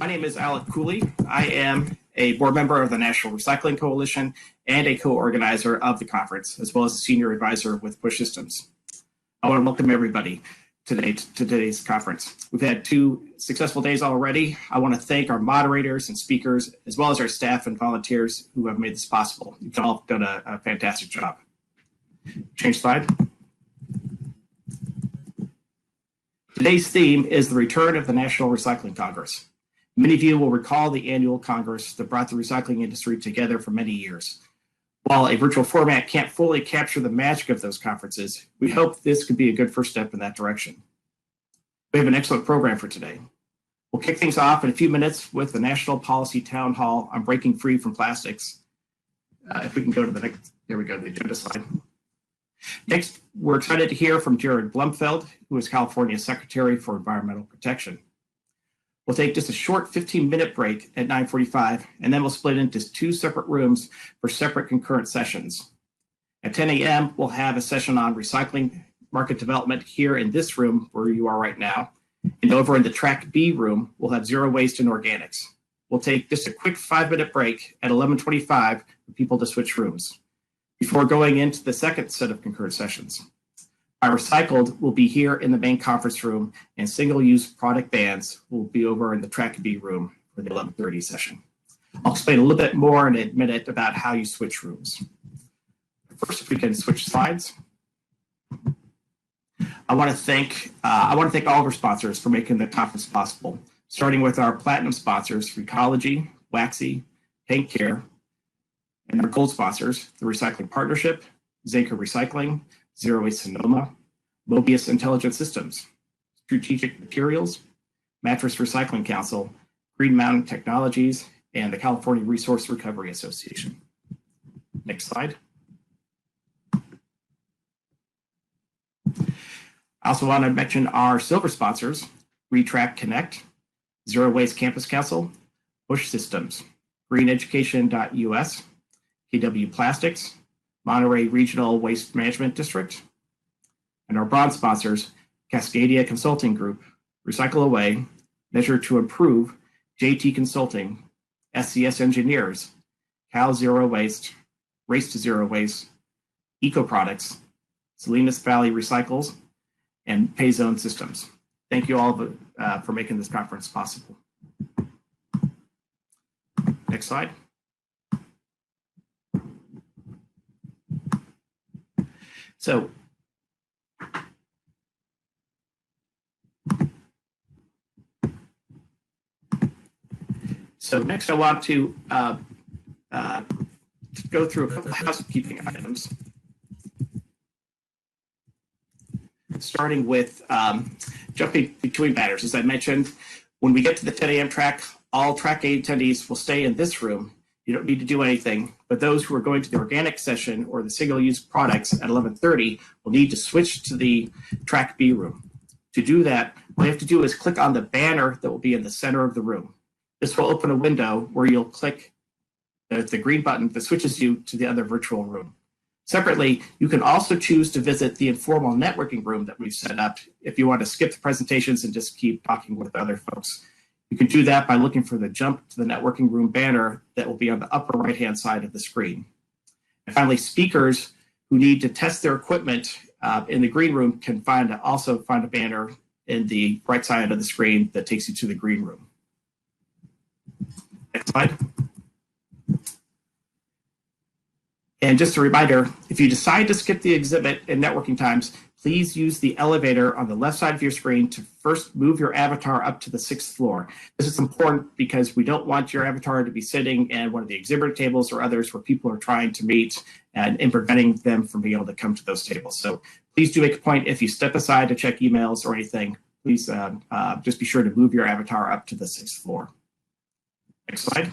My name is Alec Cooley. I am a board member of the National Recycling Coalition and a co-organizer of the conference, as well as a senior advisor with Push Systems. I want to welcome everybody today to today's conference. We've had 2 successful days already. I want to thank our moderators and speakers, as well as our staff and volunteers who have made this possible. You've all done a fantastic job. Change slide. Today's theme is the return of the National Recycling Congress. Many of you will recall the annual Congress that brought the recycling industry together for many years. While a virtual format can't fully capture the magic of those conferences, we hope this could be a good first step in that direction. We have an excellent program for today. We'll kick things off in a few minutes with the National Policy Town Hall on breaking free from plastics. If we can go to the next, there we go, the agenda slide. Next, we're excited to hear from Jared Blumfeld, who is California's Secretary for Environmental Protection. We'll take just a short 15-minute break at 9:45, and then we'll split into 2 separate rooms for separate concurrent sessions. At 10 a.m., we'll have a session on recycling market development here in this room where you are right now. And over in the Track B room, we'll have zero waste and organics. We'll take just a quick 5-minute break at 11:25 for people to switch rooms before going into the second set of concurrent sessions. Our recycled will be here in the main conference room, and single-use product bans will be over in the Track B room for the 11:30 session. I'll explain a little bit more in a minute about how you switch rooms. First, if we can switch slides. I want to thank all of our sponsors for making the conference possible, starting with our platinum sponsors, Recology, Waxy, Tank Care, and our gold sponsors, the Recycling Partnership, Zinker Recycling, Zero Waste Sonoma, Mobius Intelligent Systems, Strategic Materials, Mattress Recycling Council, Green Mountain Technologies, and the California Resource Recovery Association. Next slide. I also want to mention our silver sponsors, Retrack Connect, Zero Waste Campus Council, Push Systems, greeneducation.us, KW Plastics, Monterey Regional Waste Management District, and our bronze sponsors, Cascadia Consulting Group, Recycle Away, Measure to Improve, JT Consulting, SCS Engineers, Cal Zero Waste, Race to Zero Waste, Eco Products, Salinas Valley Recycles, and Payzone Systems. Thank you all for making this conference possible. Next slide. So next I want to go through a couple of housekeeping items, starting with jumping between matters. As I mentioned, when we get to the 10 a.m. track, all Track A attendees will stay in this room. You don't need to do anything, but those who are going to the organic session or the single-use products at 11:30 will need to switch to the Track B room. To do that, all you have to do is click on the banner that will be in the center of the room. This will open a window where you'll click the green button that switches you to the other virtual room. Separately, you can also choose to visit the informal networking room that we've set up if you want to skip the presentations and just keep talking with other folks. You can do that by looking for the Jump to the Networking Room banner that will be on the upper right-hand side of the screen. And finally, speakers who need to test their equipment in the green room can also find a banner in the right side of the screen that takes you to the green room. Next slide. And just a reminder, if you decide to skip the exhibit and networking times, please use the elevator on the left side of your screen to first move your avatar up to the 6th floor. This is important because we don't want your avatar to be sitting in one of the exhibitor tables or others where people are trying to meet and preventing them from being able to come to those tables. So please do make a point, if you step aside to check emails or anything, please just be sure to move your avatar up to the 6th floor. Next slide.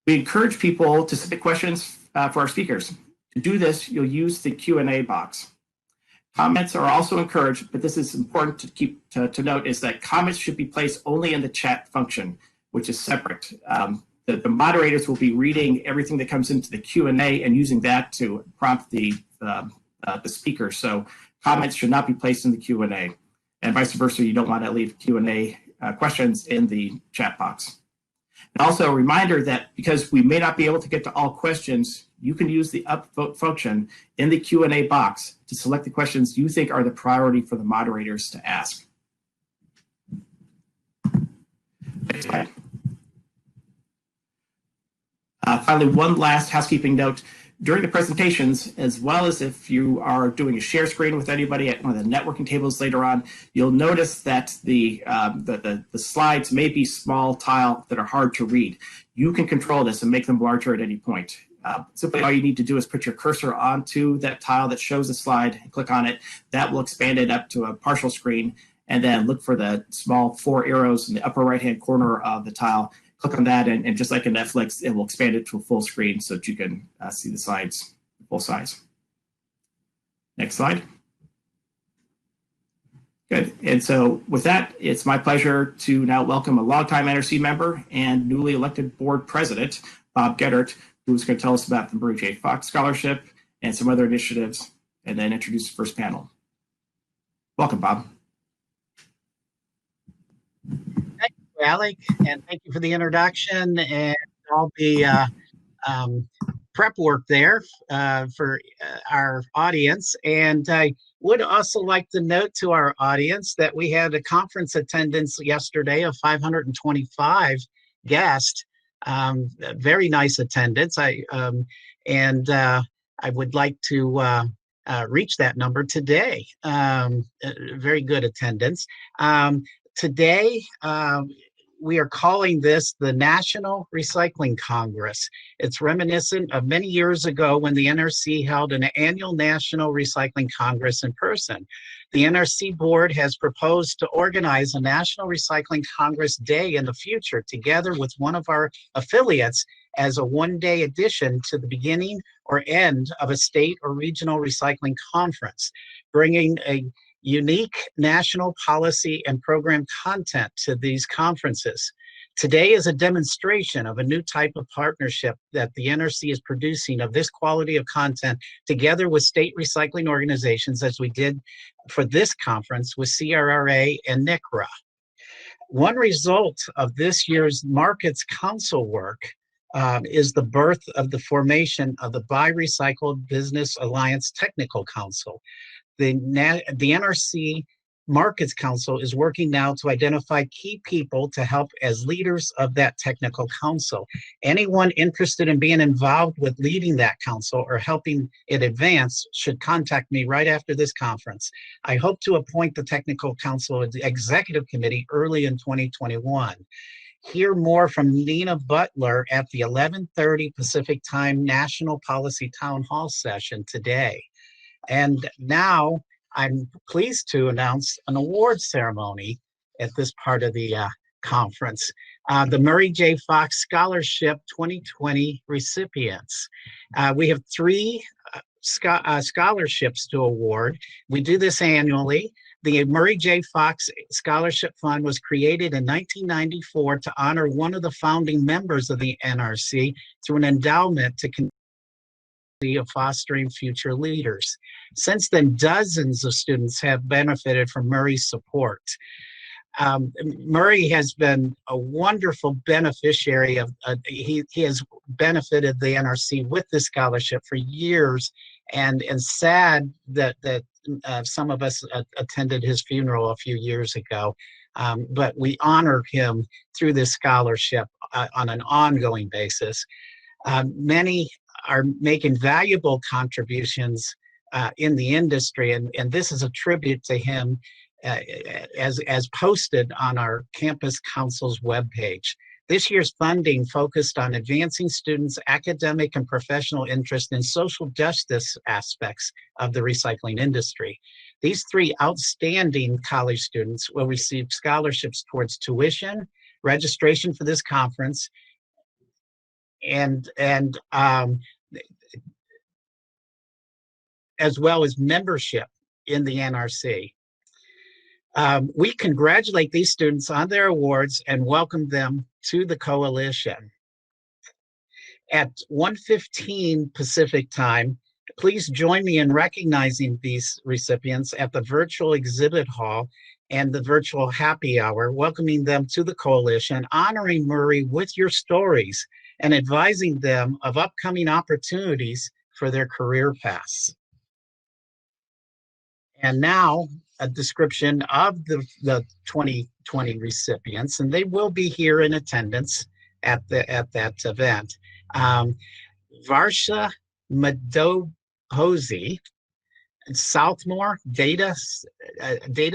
We encourage people to submit questions for our speakers. To do this, you'll use the Q&A box. Comments are also encouraged, but this is important to note, is that comments should be placed only in the chat function, which is separate. The moderators will be reading everything that comes into the Q&A and using that to prompt the speaker. So comments should not be placed in the Q&A. and vice versa. You don't want to leave Q&A questions in the chat box. And also a reminder that because we may not be able to get to all questions, you can use the upvote function in the Q&A box to select the questions you think are the priority for the moderators to ask. Next slide. Finally, one last housekeeping note. During the presentations, as well as if you are doing a share screen with anybody at one of the networking tables later on, you'll notice that the slides may be small tile that are hard to read. You can control this and make them larger at any point. Simply all you need to do is put your cursor onto that tile that shows the slide and click on it. That will expand it up to a partial screen, and then look for the small 4 arrows in the upper right-hand corner of the tile. Click on that, and just like in Netflix, it will expand it to a full screen so that you can see the slides full size. Next slide. Good. And so with that, it's my pleasure to now welcome a longtime NRC member and newly elected board president, Bob Geddert, who's going to tell us about the Murray J. Fox Scholarship and some other initiatives, and then introduce the first panel. Welcome, Bob. Alec, and thank you for the introduction and all the prep work there for our audience. And I would also like to note to our audience that we had a conference attendance yesterday of 525 guests. Very nice attendance. I would like to reach that number today. Very good attendance. Today, we are calling this the National Recycling Congress. It's reminiscent of many years ago when the NRC held an annual National Recycling Congress in person. The NRC board has proposed to organize a National Recycling Congress Day in the future, together with one of our affiliates, as a one-day addition to the beginning or end of a state or regional recycling conference, bringing a unique national policy and program content to these conferences. Today is a demonstration of a new type of partnership that the NRC is producing of this quality of content together with state recycling organizations, as we did for this conference with CRRA and NCRA. One result of this year's Markets Council work is the birth of the formation of the Buy Recycled Business Alliance Technical Council. The NRC Markets Council is working now to identify key people to help as leaders of that technical council. Anyone interested in being involved with leading that council or helping it advance should contact me right after this conference. I hope to appoint the technical council executive committee early in 2021. Hear more from Nina Butler at the 11:30 Pacific Time National Policy Town Hall session today. And now I'm pleased to announce an award ceremony at this part of the conference. The Murray J. Fox Scholarship 2020 recipients. We have 3 scholarships to award. We do this annually. The Murray J. Fox Scholarship Fund was created in 1994 to honor one of the founding members of the NRC through an endowment to of fostering future leaders. Since then, dozens of students have benefited from Murray's support. Murray has been a wonderful beneficiary of, he has benefited the NRC with this scholarship for years, and sad that some of us attended his funeral a few years ago. But we honor him through this scholarship on an ongoing basis. Many are making valuable contributions in the industry, and this is a tribute to him as posted on our campus council's webpage. This year's funding focused on advancing students' academic and professional interest in social justice aspects of the recycling industry. These 3 outstanding college students will receive scholarships towards tuition, registration for this conference, and as well as membership in the NRC. We congratulate these students on their awards and welcome them to the coalition. At 1:15 Pacific Time, please join me in recognizing these recipients at the virtual exhibit hall and the virtual happy hour, welcoming them to the coalition, honoring Murray with your stories, and advising them of upcoming opportunities for their career paths. And now a description of the 2020 recipients, and they will be here in attendance at that event. Varsha Madohosi, Southmore, data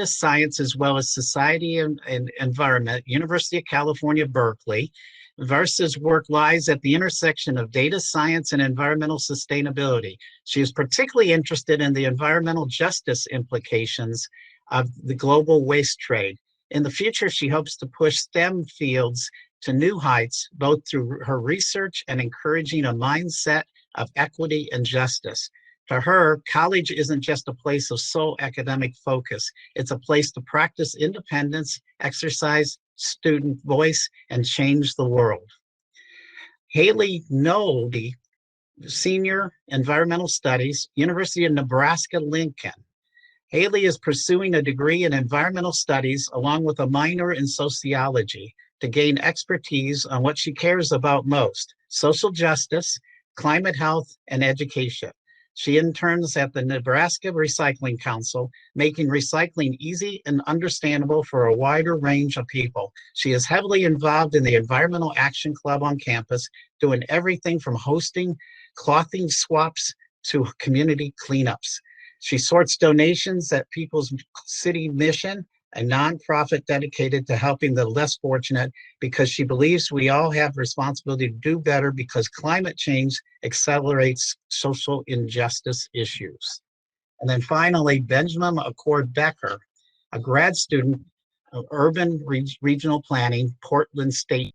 science, as well as society and environment, University of California, Berkeley. Varsa's work lies at the intersection of data science and environmental sustainability. She is particularly interested in the environmental justice implications of the global waste trade. In the future, she hopes to push STEM fields to new heights, both through her research and encouraging a mindset of equity and justice. To her, college isn't just a place of sole academic focus. It's a place to practice independence, exercise student voice, and change the world. Haley Nolde, Senior Environmental Studies, University of Nebraska-Lincoln. Haley is pursuing a degree in environmental studies along with a minor in sociology to gain expertise on what she cares about most: social justice, climate health, and education. She interns at the Nebraska Recycling Council, making recycling easy and understandable for a wider range of people. She is heavily involved in the Environmental Action Club on campus, doing everything from hosting clothing swaps to community cleanups. She sorts donations at People's City Mission, a nonprofit dedicated to helping the less fortunate, because she believes we all have responsibility to do better because climate change accelerates social injustice issues. And then finally, Benjamin Accord Becker, a grad student of urban regional planning, Portland State,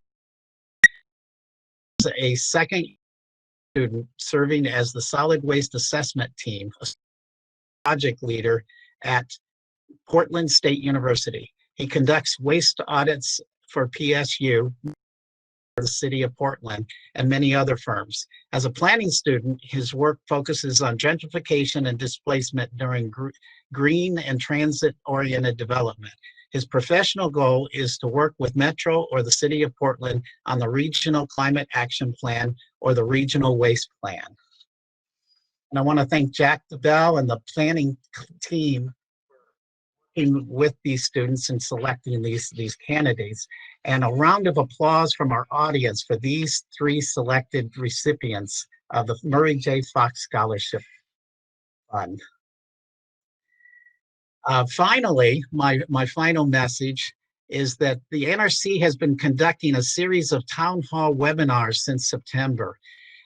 a second student serving as the solid waste assessment team, a project leader at Portland State University. He conducts waste audits for PSU, the city of Portland, and many other firms. As a planning student, his work focuses on gentrification and displacement during green and transit-oriented development. His professional goal is to work with Metro or the city of Portland on the Regional Climate Action Plan or the Regional Waste Plan. And I want to thank Jack DeBell and the planning team with these students and selecting these candidates, and a round of applause from our audience for these three selected recipients of the Murray J. Fox Scholarship Fund. Finally, my final message is that the NRC has been conducting a series of town hall webinars since September.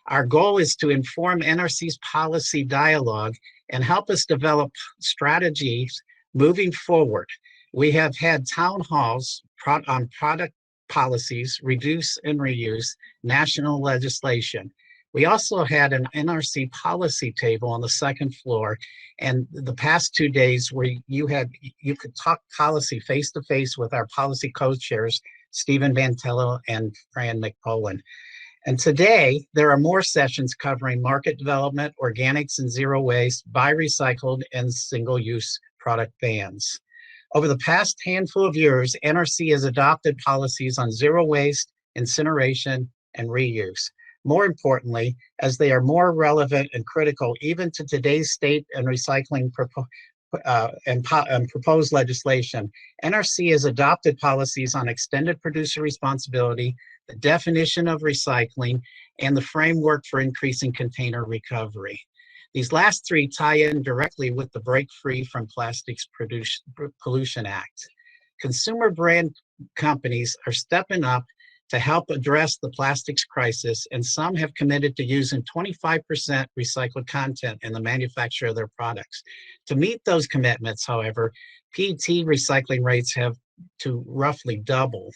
Our goal is to inform NRC's policy dialogue and help us develop strategies moving forward. We have had town halls on product policies, reduce and reuse, national legislation. We also had an NRC policy table on the second floor, and the past 2 days where you could talk policy face to face with our policy co-chairs, Stephen Bantello and Fran McPolin. And today, there are more sessions covering market development, organics and zero waste, buy recycled, and single-use product bans. Over the past handful of years, NRC has adopted policies on zero waste, incineration, and reuse. More importantly, as they are more relevant and critical even to today's state and recycling proposed legislation, NRC has adopted policies on extended producer responsibility, the definition of recycling, and the framework for increasing container recovery. These last three tie in directly with the Break Free from Plastics Pollution Act. Consumer brand companies are stepping up to help address the plastics crisis, and some have committed to using 25% recycled content in the manufacture of their products. To meet those commitments, however, PET recycling rates have to roughly double.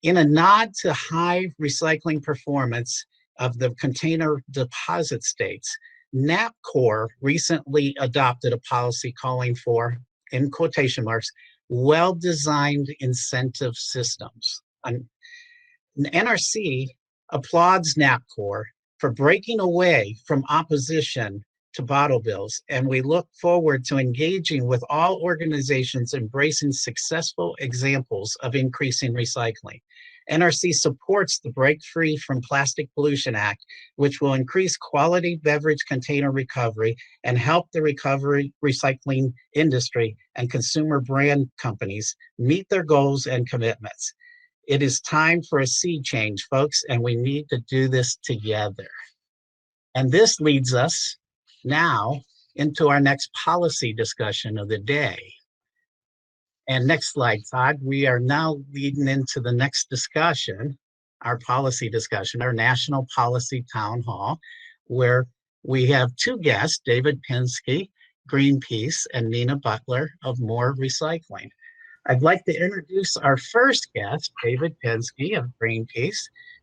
In a nod to high recycling performance of the container deposit states, NAPCOR recently adopted a policy calling for, in quotation marks, well-designed incentive systems. NRC applauds NAPCOR for breaking away from opposition to bottle bills, and we look forward to engaging with all organizations embracing successful examples of increasing recycling. NRC supports the Break Free from Plastic Pollution Act, which will increase quality beverage container recovery and help the recovery recycling industry and consumer brand companies meet their goals and commitments. It is time for a sea change, folks, and we need to do this together. And this leads us now into our next policy discussion of the day. And next slide, Todd. We are now leading into the next discussion, our policy discussion, our national policy town hall, where we have two guests, David Pinsky, Greenpeace, and Nina Butler of More Recycling. I'd like to introduce our first guest, David Pinsky of Greenpeace.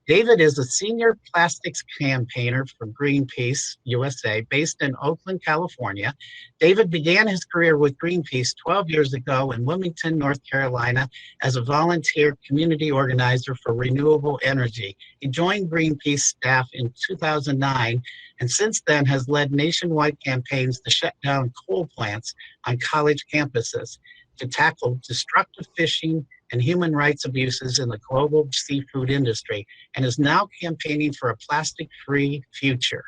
David is a senior plastics campaigner for Greenpeace USA based in Oakland, California. David began his career with Greenpeace 12 years ago in Wilmington, North Carolina as a volunteer community organizer for renewable energy. He joined Greenpeace staff in 2009 and since then has led nationwide campaigns to shut down coal plants on college campuses, to tackle destructive fishing and human rights abuses in the global seafood industry, and is now campaigning for a plastic-free future.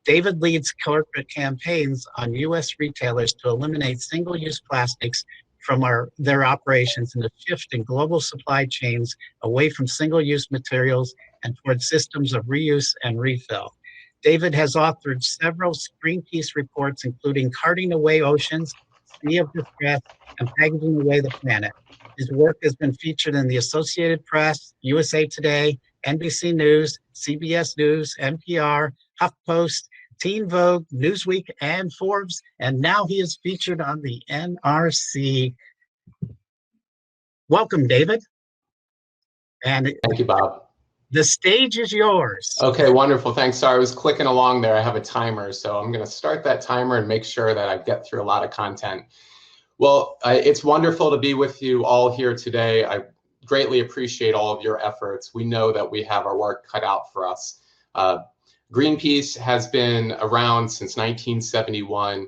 David leads corporate campaigns on U.S. retailers to eliminate single-use plastics from their operations and to shift in global supply chains away from single-use materials and towards systems of reuse and refill. David has authored several Greenpeace reports, including Carting Away Oceans, Sea of Distress, and Packaging Away the Planet. His work has been featured in the Associated Press, USA Today, NBC News, CBS News, NPR, HuffPost, Teen Vogue, Newsweek, and Forbes, and now he is featured on the NRC. Welcome, David. And thank you, Bob. The stage is yours. Okay, wonderful. Thanks. Sorry, I was clicking along there. I have a timer, so I'm going to start that timer and make sure that I get through a lot of content. Well, it's wonderful to be with you all here today. I greatly appreciate all of your efforts. We know that we have our work cut out for us. Greenpeace has been around since 1971.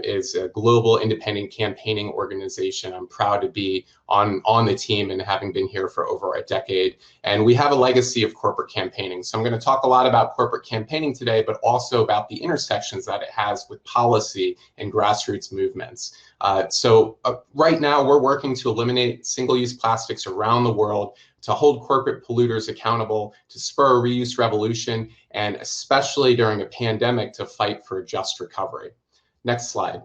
Is a global independent campaigning organization. I'm proud to be on the team and having been here for over a decade. And we have a legacy of corporate campaigning. So I'm going to talk a lot about corporate campaigning today, but also about the intersections that it has with policy and grassroots movements. Right now we're working to eliminate single-use plastics around the world, to hold corporate polluters accountable, to spur a reuse revolution, and especially during a pandemic to fight for a just recovery. Next slide.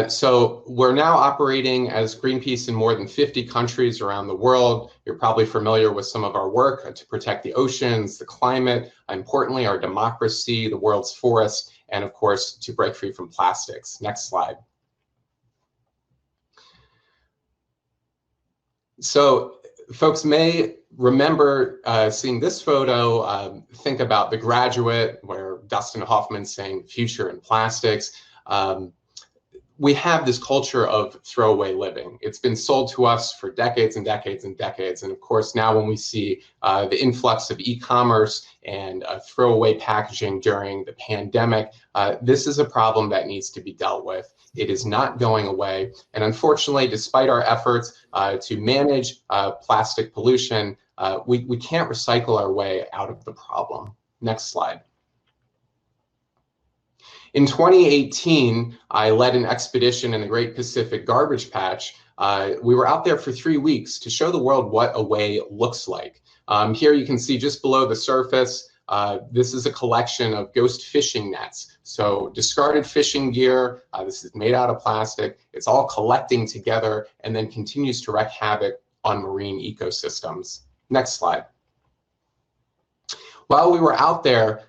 So we're now operating as Greenpeace in more than 50 countries around the world. You're probably familiar with some of our work to protect the oceans, the climate, importantly, our democracy, the world's forests, and of course, to break free from plastics. Next slide. So folks may remember seeing this photo, think about The Graduate, where Dustin Hoffman's saying future in plastics. We have this culture of throwaway living. It's been sold to us for decades and decades and decades. And of course, now when we see the influx of e-commerce and throwaway packaging during the pandemic, this is a problem that needs to be dealt with. It is not going away. And unfortunately, despite our efforts to manage plastic pollution, we can't recycle our way out of the problem. Next slide. In 2018, I led an expedition in the Great Pacific Garbage Patch. We were out there for 3 weeks to show the world what away looks like. Here you can see just below the surface, this is a collection of ghost fishing nets. So discarded fishing gear, this is made out of plastic. It's all collecting together and then continues to wreak havoc on marine ecosystems. Next slide. While we were out there,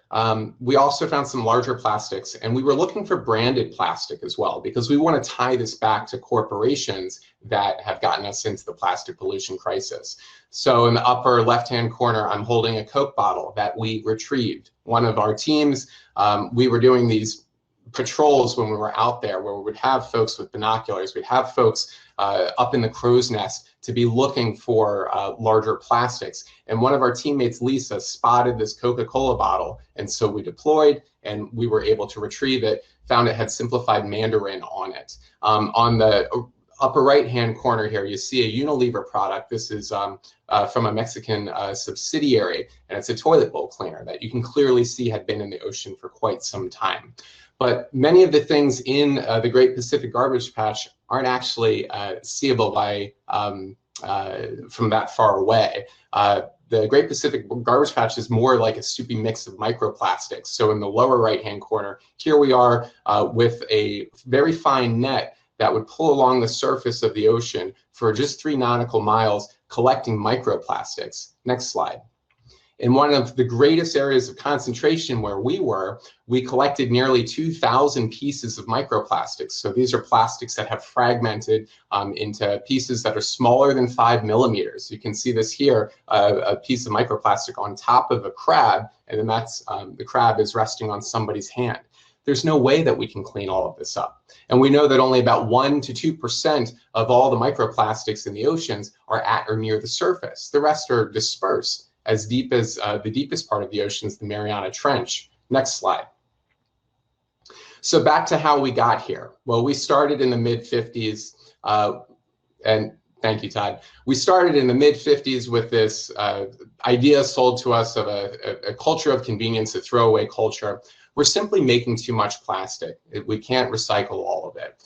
we also found some larger plastics, and we were looking for branded plastic as well, because we want to tie this back to corporations that have gotten us into the plastic pollution crisis. So in the upper left-hand corner, I'm holding a Coke bottle that we retrieved. One of our teams, we were doing these patrols when we were out there, where we would have folks with binoculars, we'd have folks up in the crow's nest to be looking for larger plastics. And one of our teammates, Lisa, spotted this Coca-Cola bottle, and so we deployed and we were able to retrieve it, found it had simplified Mandarin on it. On the upper right-hand corner here, you see a Unilever product. This is from a Mexican subsidiary, and it's a toilet bowl cleaner that you can clearly see had been in the ocean for quite some time. But many of the things in the Great Pacific Garbage Patch aren't actually seeable by from that far away. The Great Pacific Garbage Patch is more like a soupy mix of microplastics. So in the lower right-hand corner, here we are with a very fine net that would pull along the surface of the ocean for just 3 nautical miles, collecting microplastics. Next slide. In one of the greatest areas of concentration where we were, we collected nearly 2,000 pieces of microplastics. So these are plastics that have fragmented into pieces that are smaller than 5 millimeters. You can see this here, a piece of microplastic on top of a crab, and then that's the crab is resting on somebody's hand. There's no way that we can clean all of this up. And we know that only about 1 to 2% of all the microplastics in the oceans are at or near the surface. The rest are dispersed as deep as the deepest part of the ocean is the Mariana Trench. Next slide. So back to how we got here. Well, we started in the mid-50s, and thank you, Todd. We started in the mid-50s with this idea sold to us of a culture of convenience, a throwaway culture. We're simply making too much plastic. We can't recycle all of it.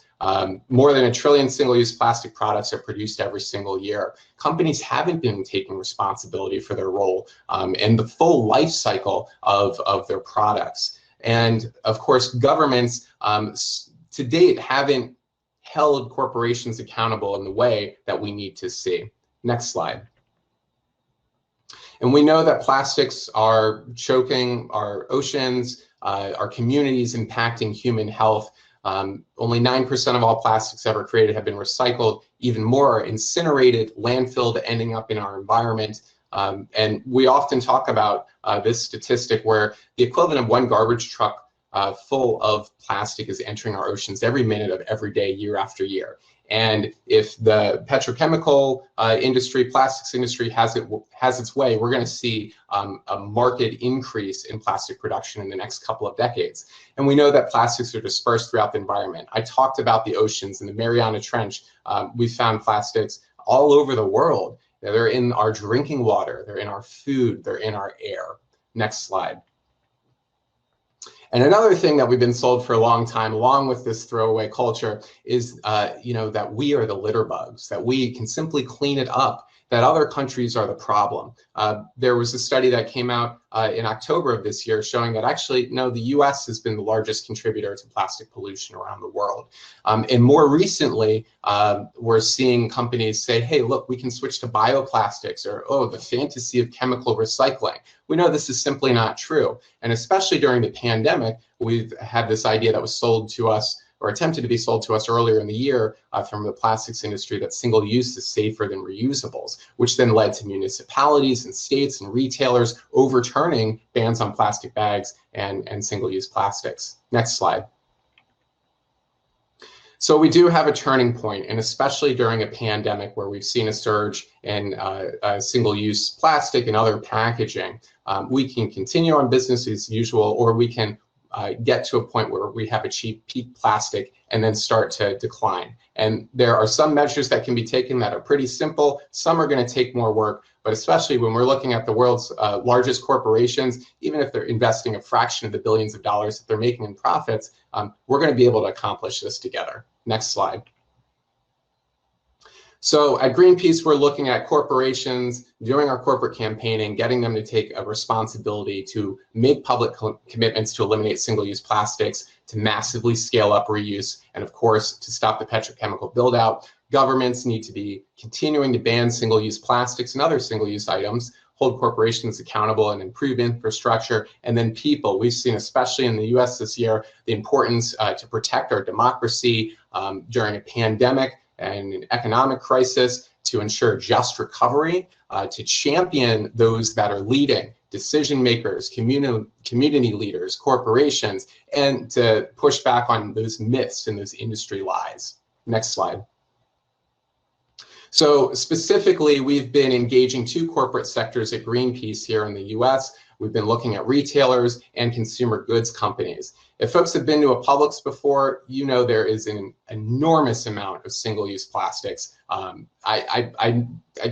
More than 1 trillion single-use plastic products are produced every single year. Companies haven't been taking responsibility for their role and the full life cycle of their products. And of course, governments to date haven't held corporations accountable in the way that we need to see. Next slide. And we know that plastics are choking our oceans, our communities, impacting human health. Only 9% of all plastics ever created have been recycled. Even more are incinerated, landfilled, ending up in our environment. And we often talk about this statistic where the equivalent of 1 garbage truck full of plastic is entering our oceans every minute of every day, year after year. And if the petrochemical industry, plastics industry has its way, we're going to see a marked increase in plastic production in the next couple of decades. And we know that plastics are dispersed throughout the environment. I talked about the oceans and the Mariana Trench. We found plastics all over the world. They're in our drinking water, they're in our food, they're in our air. Next slide. And another thing that we've been sold for a long time, along with this throwaway culture, is that we are the litter bugs, that we can simply clean it up, that other countries are the problem. There was a study that came out in October of this year showing that actually, no, the US has been the largest contributor to plastic pollution around the world. And more recently, we're seeing companies say, hey, look, we can switch to bioplastics, or, oh, the fantasy of chemical recycling. We know this is simply not true. And especially during the pandemic, we've had this idea that was sold to us, or attempted to be sold to us earlier in the year from the plastics industry, that single use is safer than reusables, which then led to municipalities and states and retailers overturning bans on plastic bags and single-use plastics. Next slide. So we do have a turning point, and especially during a pandemic where we've seen a surge in single-use plastic and other packaging. We can continue on business as usual, or we can get to a point where we have achieved peak plastic and then start to decline. And there are some measures that can be taken that are pretty simple. Some are going to take more work, but especially when we're looking at the world's largest corporations, even if they're investing a fraction of the billions of dollars that they're making in profits, we're going to be able to accomplish this together. Next slide. So at Greenpeace, we're looking at corporations, doing our corporate campaigning, getting them to take a responsibility to make public commitments to eliminate single-use plastics, to massively scale up reuse, and of course, to stop the petrochemical build-out. Governments need to be continuing to ban single-use plastics and other single-use items, hold corporations accountable and improve infrastructure, and then people. We've seen, especially in the US this year, the importance to protect our democracy during a pandemic and an economic crisis, to ensure just recovery, to champion those that are leading decision makers, community leaders, corporations, and to push back on those myths and those industry lies. Next slide. So specifically, we've been engaging two corporate sectors at Greenpeace here in the US. We've been looking at retailers and consumer goods companies. If folks have been to a Publix before, you know there is an enormous amount of single-use plastics. I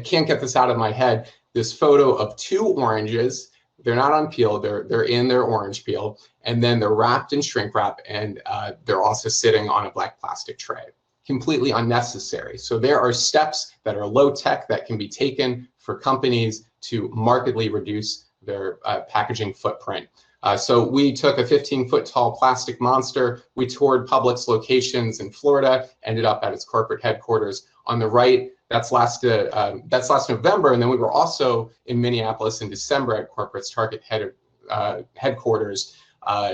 can't get this out of my head. This photo of two oranges, they're not unpeeled, they're in their orange peel, and then they're wrapped in shrink wrap, and they're also sitting on a black plastic tray. Completely unnecessary. So there are steps that are low tech that can be taken for companies to markedly reduce their packaging footprint. So we took a 15-foot tall plastic monster. We toured Publix locations in Florida, ended up at its corporate headquarters. On the right, that's last November, and then we were also in Minneapolis in December at corporate's Target headquarters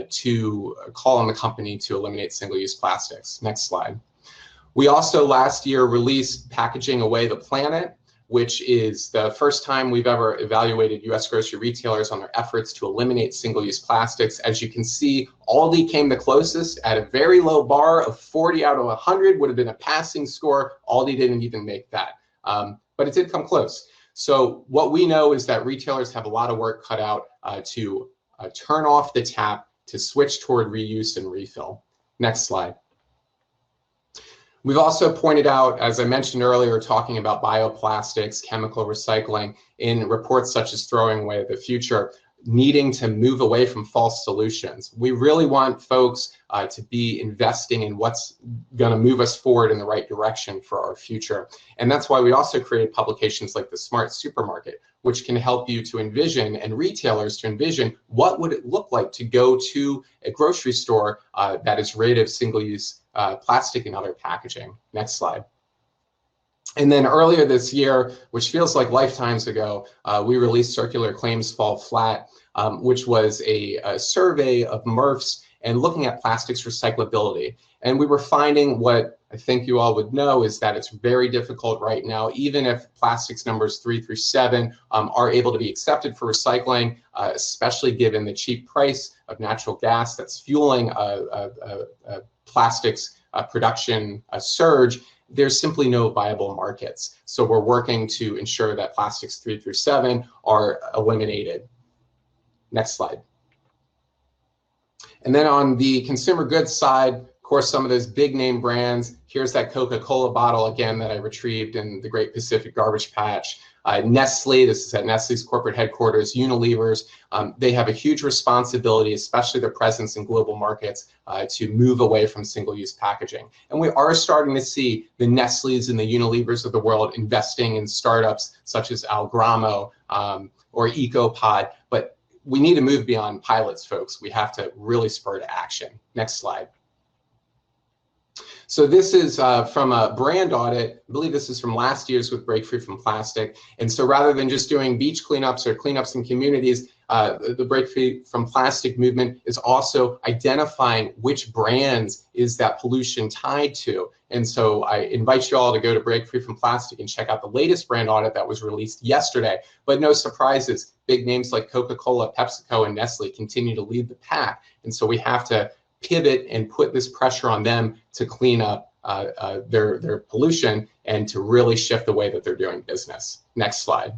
to call on the company to eliminate single-use plastics. Next slide. We also last year released Packaging Away the Planet, which is the first time we've ever evaluated US grocery retailers on their efforts to eliminate single-use plastics. As you can see, Aldi came the closest at a very low bar of 40 out of 100, would have been a passing score. Aldi didn't even make that, but it did come close. So what we know is that retailers have a lot of work cut out to turn off the tap, to switch toward reuse and refill. Next slide. We've also pointed out, as I mentioned earlier, talking about bioplastics, chemical recycling, in reports such as Throwing Away the Future, needing to move away from false solutions. We really want folks to be investing in what's going to move us forward in the right direction for our future. And that's why we also created publications like the Smart Supermarket, which can help you to envision, and retailers to envision, what would it look like to go to a grocery store that is rid of single-use plastic and other packaging. Next slide. And then earlier this year, which feels like lifetimes ago, we released Circular Claims Fall Flat, which was a survey of MRFs and looking at plastics recyclability. And we were finding, what I think you all would know, is that it's very difficult right now, even if plastics numbers 3 through 7 are able to be accepted for recycling, especially given the cheap price of natural gas that's fueling plastics production surge. There's simply no viable markets. So we're working to ensure that plastics 3 through 7 are eliminated. Next slide. And then on the consumer goods side, of course, some of those big name brands. Here's that Coca-Cola bottle again that I retrieved in the Great Pacific Garbage Patch. Nestle, this is at Nestle's corporate headquarters. Unilever's, they have a huge responsibility, especially their presence in global markets, to move away from single-use packaging. And we are starting to see the Nestle's and the Unilevers of the world investing in startups such as Algramo or EcoPod, but we need to move beyond pilots, folks. We have to really spur to action. Next slide. So this is from a brand audit. I believe this is from last year's with Break Free from Plastic. And so rather than just doing beach cleanups or cleanups in communities, the Break Free from Plastic movement is also identifying which brands is that pollution tied to. And so I invite you all to go to Break Free from Plastic and check out the latest brand audit that was released yesterday. But no surprises, big names like Coca-Cola, PepsiCo, and Nestle continue to lead the pack. And so we have to pivot and put this pressure on them to clean up their pollution and to really shift the way that they're doing business. Next slide.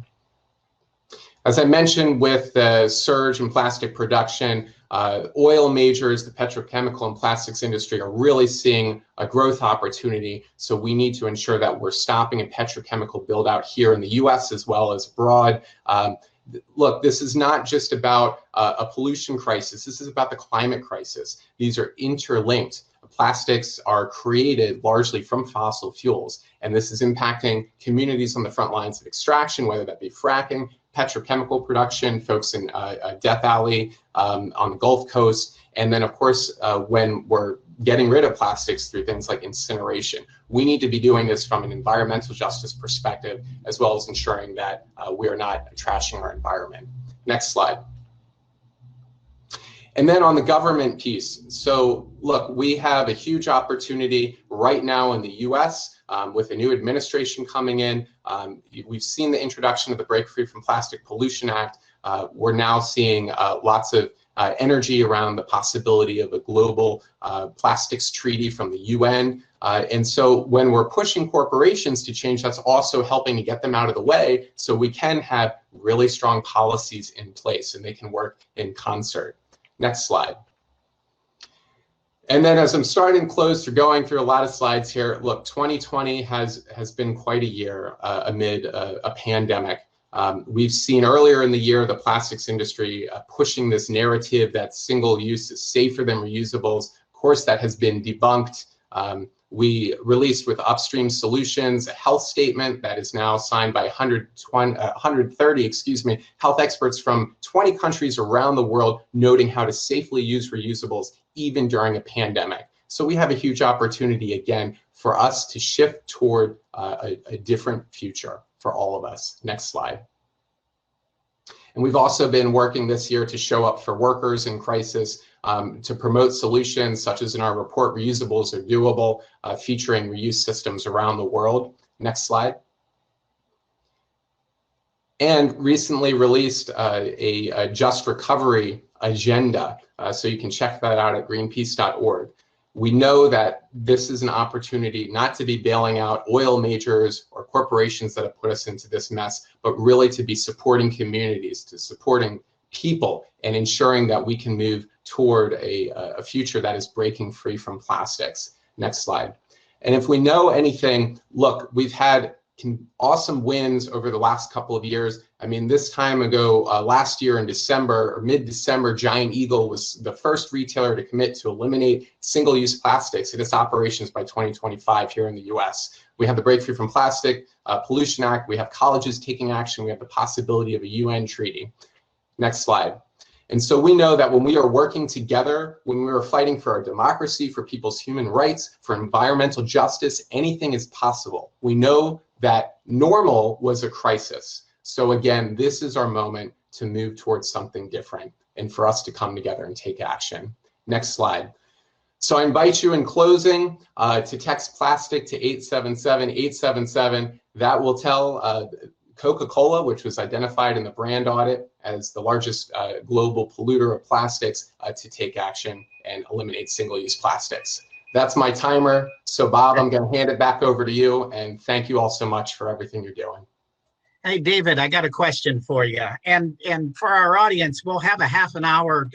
As I mentioned, with the surge in plastic production, oil majors, the petrochemical and plastics industry are really seeing a growth opportunity. So we need to ensure that we're stopping a petrochemical build out here in the US as well as abroad. Look, this is not just about a pollution crisis. This is about the climate crisis. These are interlinked. Plastics are created largely from fossil fuels, and this is impacting communities on the front lines of extraction, whether that be fracking, petrochemical production, folks in Death Valley on the Gulf Coast, and then, of course, when we're getting rid of plastics through things like incineration. We need to be doing this from an environmental justice perspective, as well as ensuring that we are not trashing our environment. Next slide. And then on the government piece, so look, we have a huge opportunity right now in the US with a new administration coming in. We've seen the introduction of the Break Free from Plastic Pollution Act. We're now seeing lots of energy around the possibility of a global plastics treaty from the UN. And so when we're pushing corporations to change, that's also helping to get them out of the way so we can have really strong policies in place and they can work in concert. Next slide. And then as I'm starting to close through going through a lot of slides here, look, 2020 has been quite a year amid a pandemic. We've seen earlier in the year the plastics industry pushing this narrative that single use is safer than reusables. Of course, that has been debunked. We released with Upstream Solutions a health statement that is now signed by 130 health experts from 20 countries around the world, noting how to safely use reusables even during a pandemic. So we have a huge opportunity again for us to shift toward a different future for all of us. Next slide. And we've also been working this year to show up for workers in crisis, to promote solutions such as in our report, Reusables Are Doable, featuring reuse systems around the world. Next slide. And recently released a Just Recovery agenda, so you can check that out at greenpeace.org. We know that this is an opportunity not to be bailing out oil majors or corporations that have put us into this mess, but really to be supporting communities, to supporting people and ensuring that we can move toward a future that is breaking free from plastics. Next slide. And if we know anything, look, we've had awesome wins over the last couple of years. I mean, this time ago, last year in December or mid-December, Giant Eagle was the first retailer to commit to eliminate single-use plastics in its operations by 2025 here in the US. We have the Breakthrough from Plastic Pollution Act. We have colleges taking action. We have the possibility of a UN treaty. Next slide. And so we know that when we are working together, when we are fighting for our democracy, for people's human rights, for environmental justice, anything is possible. We know that normal was a crisis. So again, this is our moment to move towards something different and for us to come together and take action. Next slide. So I invite you in closing to text plastic to 877-877. That will tell Coca-Cola, which was identified in the brand audit as the largest global polluter of plastics, to take action and eliminate single-use plastics. That's my timer. So Bob, I'm going to hand it back over to you, and thank you all so much for everything you're doing. Hey, David, I got a question for you. And for our audience, we'll have a half an hour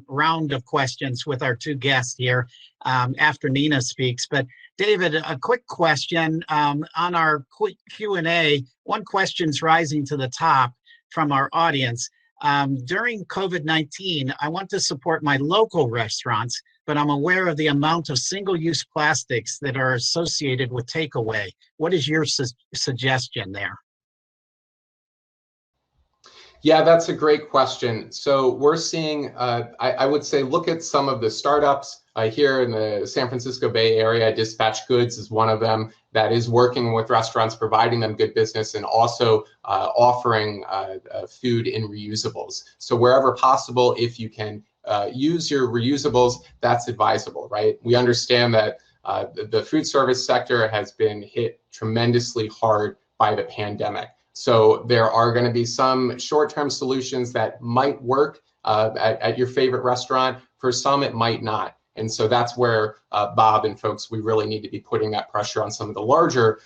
round of questions with our two guests here after Nina speaks. But David, a quick question on our quick Q&A. One question's rising to the top from our audience. During COVID-19, I want to support my local restaurants, but I'm aware of the amount of single-use plastics that are associated with takeaway. What is your suggestion there? Yeah, that's a great question. So we're seeing, I would say, look at some of the startups here in the San Francisco Bay Area. Dispatch Goods is one of them that is working with restaurants, providing them good business and also offering food in reusables. So wherever possible, if you can use your reusables, that's advisable, right? We understand that the food service sector has been hit tremendously hard by the pandemic. So there are going to be some short-term solutions that might work at your favorite restaurant. For some, it might not. And so that's where Bob and folks, we really need to be putting that pressure on some of the larger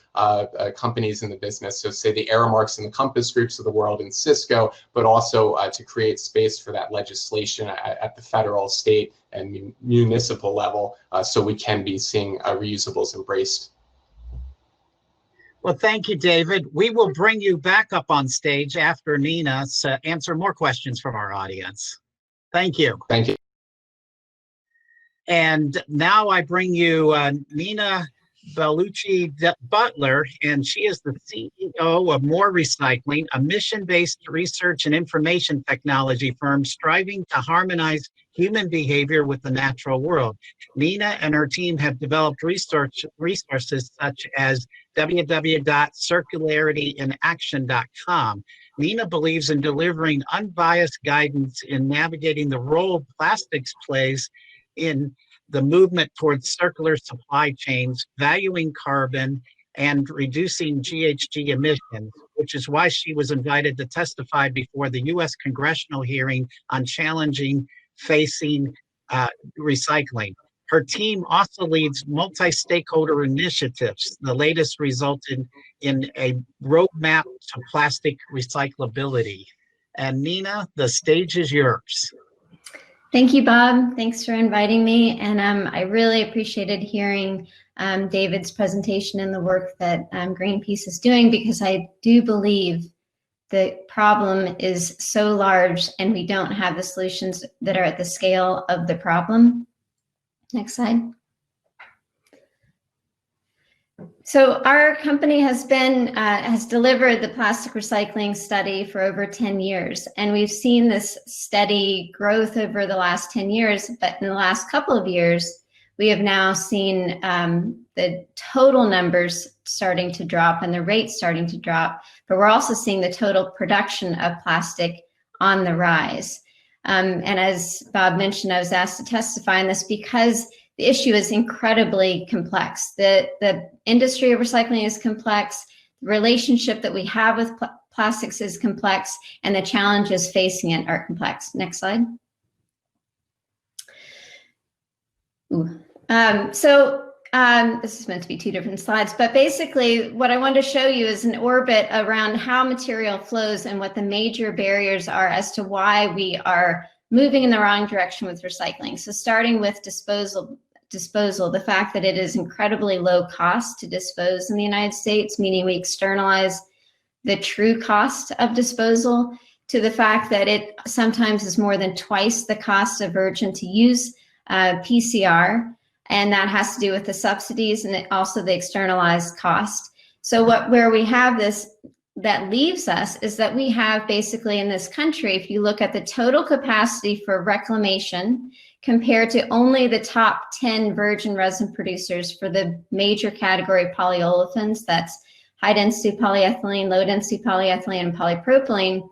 companies in the business. So say the Aramarks and the Compass Groups of the world and Cisco, but also to create space for that legislation at the federal, state, and municipal level so we can be seeing reusables embraced. Well, thank you, David. We will bring you back up on stage after Nina to answer more questions from our audience. Thank you. Thank you. And now I bring you Nina Bellucci-Butler, and she is the CEO of More Recycling, a mission-based research and information technology firm striving to harmonize human behavior with the natural world. Nina and her team have developed resources such as www.circularityinaction.com. Nina believes in delivering unbiased guidance in navigating the role plastics plays in the movement towards circular supply chains, valuing carbon, and reducing GHG emissions, which is why she was invited to testify before the U.S. congressional hearing on challenging facing recycling. Her team also leads multi-stakeholder initiatives. The latest resulted in a roadmap to plastic recyclability. And Nina, the stage is yours. Thank you, Bob. Thanks for inviting me. And I really appreciated hearing David's presentation and the work that Greenpeace is doing, because I do believe the problem is so large and we don't have the solutions that are at the scale of the problem. Next slide. So our company has delivered the plastic recycling study for over 10 years, and we've seen this steady growth over the last 10 years, but in the last couple of years, we have now seen the total numbers starting to drop and the rates starting to drop, but we're also seeing the total production of plastic on the rise. And as Bob mentioned, I was asked to testify on this because the issue is incredibly complex. The industry of recycling is complex. The relationship that we have with plastics is complex, and the challenges facing it are complex. Next slide. This is meant to be two different slides, but basically what I wanted to show you is an orbit around how material flows and what the major barriers are as to why we are moving in the wrong direction with recycling. So starting with disposal, the fact that it is incredibly low cost to dispose in the United States, meaning we externalize the true cost of disposal, to the fact that it sometimes is more than twice the cost of virgin to use PCR, and that has to do with the subsidies and also the externalized cost. So where we have this that leaves us is that we have basically in this country, if you look at the total capacity for reclamation compared to only the top 10 virgin resin producers for the major category of polyolefins, that's high density polyethylene, low density polyethylene, and polypropylene,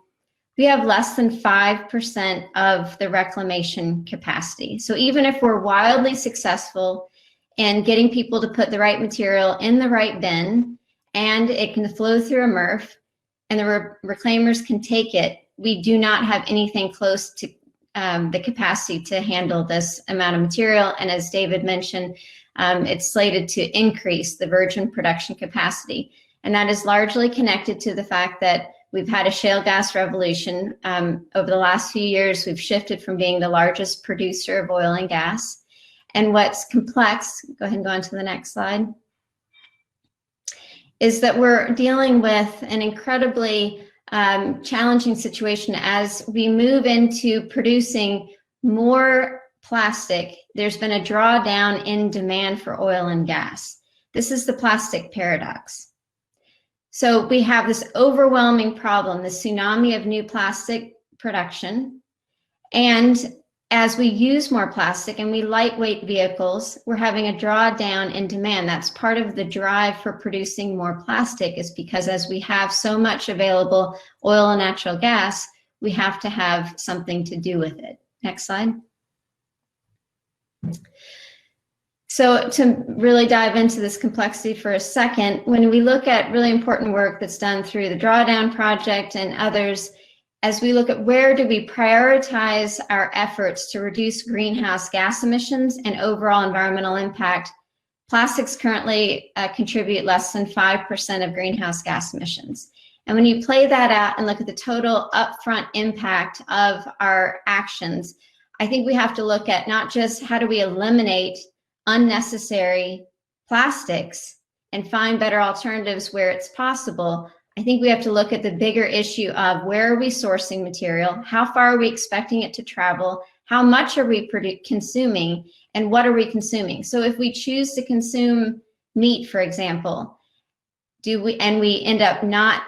we have less than 5% of the reclamation capacity. So even if we're wildly successful in getting people to put the right material in the right bin, and it can flow through a MRF, and the reclaimers can take it, we do not have anything close to the capacity to handle this amount of material. And as David mentioned, it's slated to increase the virgin production capacity. And that is largely connected to the fact that we've had a shale gas revolution. Over the last few years, we've shifted from being the largest producer of oil and gas. And what's complex, go ahead and go on to the next slide, is that we're dealing with an incredibly challenging situation as we move into producing more plastic. There's been a drawdown in demand for oil and gas. This is the plastic paradox. So we have this overwhelming problem, the tsunami of new plastic production. And as we use more plastic and we lightweight vehicles, we're having a drawdown in demand. That's part of the drive for producing more plastic, is because as we have so much available oil and natural gas, we have to have something to do with it. Next slide. So to really dive into this complexity for a second, when we look at really important work that's done through the Drawdown Project and others, as we look at where do we prioritize our efforts to reduce greenhouse gas emissions and overall environmental impact, plastics currently contribute less than 5% of greenhouse gas emissions. And when you play that out and look at the total upfront impact of our actions, I think we have to look at not just how do we eliminate unnecessary plastics and find better alternatives where it's possible. I think we have to look at the bigger issue of where are we sourcing material, how far are we expecting it to travel, how much are we consuming, and what are we consuming. So if we choose to consume meat, for example, and we end up not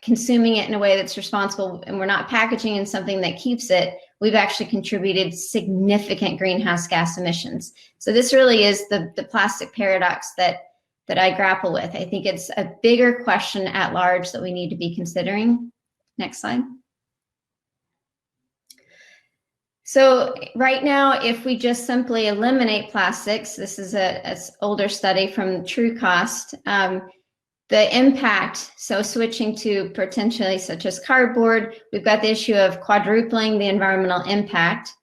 consuming it in a way that's responsible, and we're not packaging in something that keeps it, we've actually contributed significant greenhouse gas emissions. So this really is the plastic paradox that I grapple with. I think it's a bigger question at large that we need to be considering. Next slide. So right now, if we just simply eliminate plastics, this is an older study from True Cost, The impact, so switching to potentially such as cardboard, we've got the issue of quadrupling the environmental impact.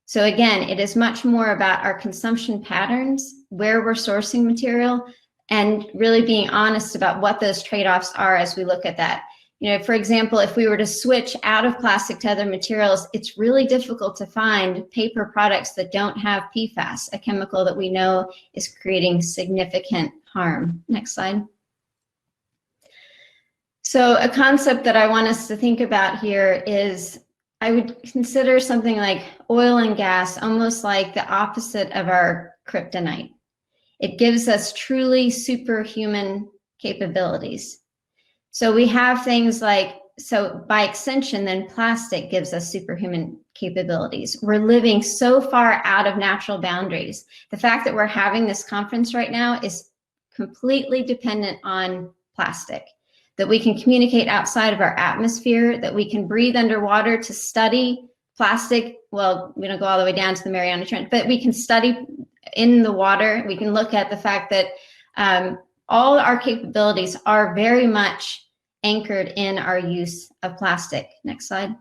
So again, it is much more about our consumption patterns, where we're sourcing material, and really being honest about what those trade-offs are as we look at that. You know, for example, if we were to switch out of plastic to other materials, it's really difficult to find paper products that don't have PFAS, a chemical that we know is creating significant harm. Next slide. So a concept that I want us to think about here is, I would consider something like oil and gas almost like the opposite of our kryptonite. It gives us truly superhuman capabilities. So we have things like, so by extension, then plastic gives us superhuman capabilities. We're living so far out of natural boundaries. The fact that we're having this conference right now is completely dependent on plastic. That we can communicate outside of our atmosphere, that we can breathe underwater to study plastic. Well, we don't go all the way down to the Mariana Trench, but we can study in the water. We can look at the fact that all our capabilities are very much anchored in our use of plastic. Next slide.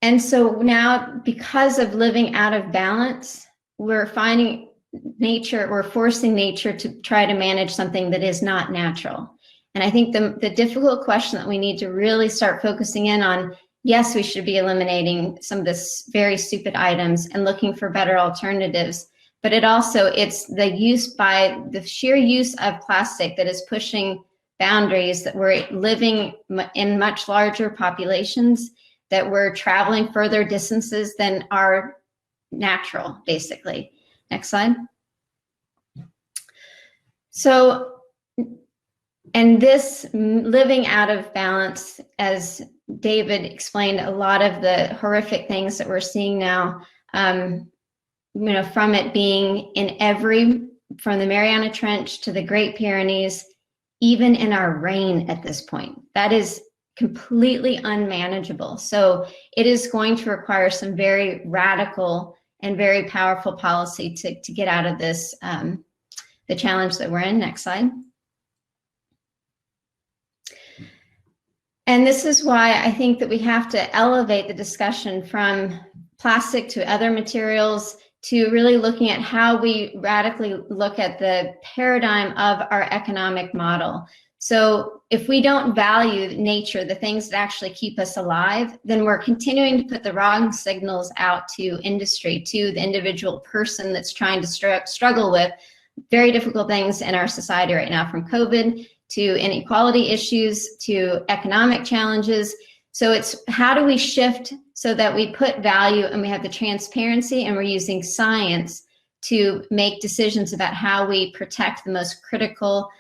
And so now, because of living out of balance, we're finding nature, we're forcing nature to try to manage something that is not natural. And I think the difficult question that we need to really start focusing in on, yes, we should be eliminating some of this very stupid items and looking for better alternatives, but it's the use by the sheer use of plastic that is pushing boundaries, that we're living in much larger populations, that we're traveling further distances than are natural, basically. Next slide. So, and this living out of balance, as David explained, a lot of the horrific things that we're seeing now, you know, from it being in from the Mariana Trench to the Great Pyrenees, even in our rain at this point, that is completely unmanageable. So it is going to require some very radical and very powerful policy to get out of this, the challenge that we're in. Next slide. And this is why I think that we have to elevate the discussion from plastic to other materials to really looking at how we radically look at the paradigm of our economic model. So if we don't value nature, the things that actually keep us alive, then we're continuing to put the wrong signals out to industry, to the individual person that's trying to struggle with very difficult things in our society right now, from COVID to inequality issues to economic challenges. So it's how do we shift so that we put value and we have the transparency and we're using science to make decisions about how we protect the most critical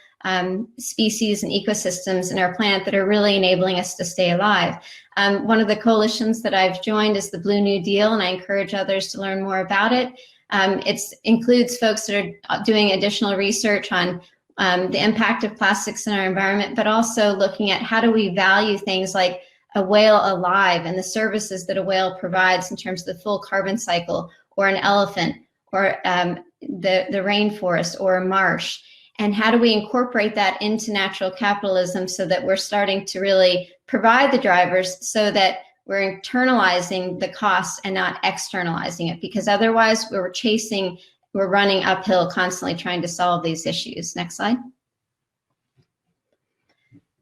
species and ecosystems in our planet that are really enabling us to stay alive. One of the coalitions that I've joined is the Blue New Deal, and I encourage others to learn more about it. It includes folks that are doing additional research on the impact of plastics in our environment, but also looking at how do we value things like a whale alive and the services that a whale provides in terms of the full carbon cycle, or an elephant, or the rainforest, or a marsh. And how do we incorporate that into natural capitalism so that we're starting to really provide the drivers so that we're internalizing the costs and not externalizing it? Because otherwise we're running uphill constantly trying to solve these issues. Next slide.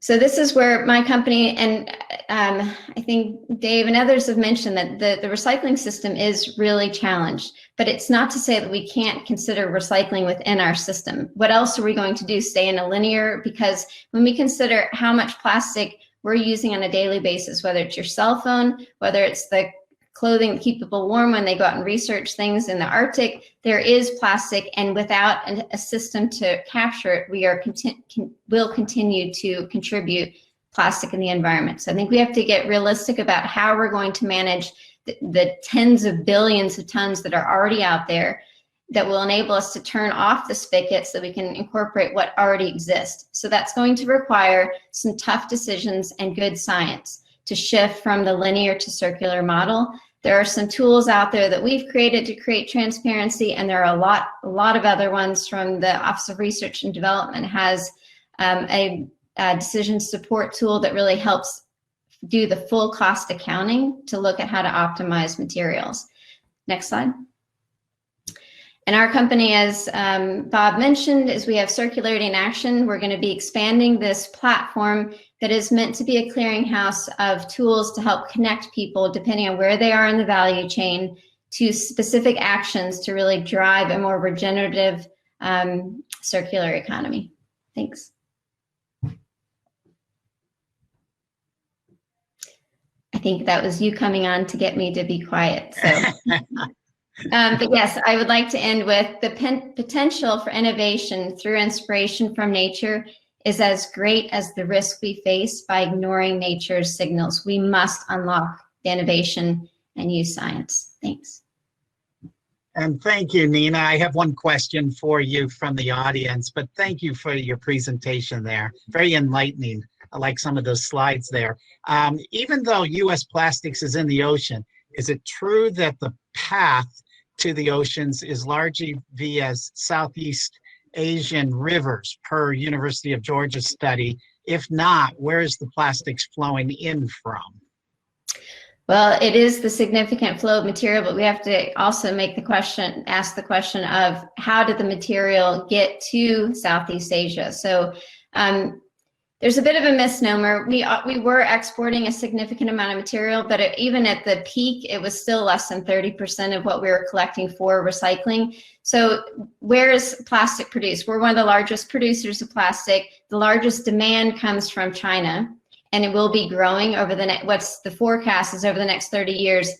So this is where my company, and I think Dave and others have mentioned that the recycling system is really challenged, but it's not to say that we can't consider recycling within our system. What else are we going to do? Stay in a linear? Because when we consider how much plastic we're using on a daily basis, whether it's your cell phone, whether it's the clothing to keep people warm when they go out and research things in the Arctic, there is plastic, and without a system to capture it, we will continue to contribute plastic in the environment. So I think we have to get realistic about how we're going to manage the tens of billions of tons that are already out there that will enable us to turn off the spigots so that we can incorporate what already exists. So that's going to require some tough decisions and good science to shift from the linear to circular model. There are some tools out there that we've created to create transparency, and there are a lot of other ones from the Office of Research and Development has a decision support tool that really helps do the full cost accounting to look at how to optimize materials. Next slide. And our company, as Bob mentioned, is we have Circularity in Action. We're going to be expanding this platform that is meant to be a clearinghouse of tools to help connect people, depending on where they are in the value chain, to specific actions to really drive a more regenerative circular economy. Thanks. I think that was you coming on to get me to be quiet. So. But yes, I would like to end with the potential for innovation through inspiration from nature is as great as the risk we face by ignoring nature's signals. We must unlock the innovation and use science. Thanks. And thank you, Nina. I have one question for you from the audience, but thank you for your presentation there. Very enlightening. I like some of those slides there. Even though U.S. plastics is in the ocean, is it true that the path to the oceans is largely via Southeast Asian rivers per University of Georgia study? If not, where is the plastics flowing in from? Well, it is the significant flow of material, but we have to also ask the question of how did the material get to Southeast Asia? So there's a bit of a misnomer. We were exporting a significant amount of material, but even at the peak, it was still less than 30% of what we were collecting for recycling. So where is plastic produced? We're one of the largest producers of plastic. The largest demand comes from China, and it will be growing over the next, what's the forecast is over the next 30 years,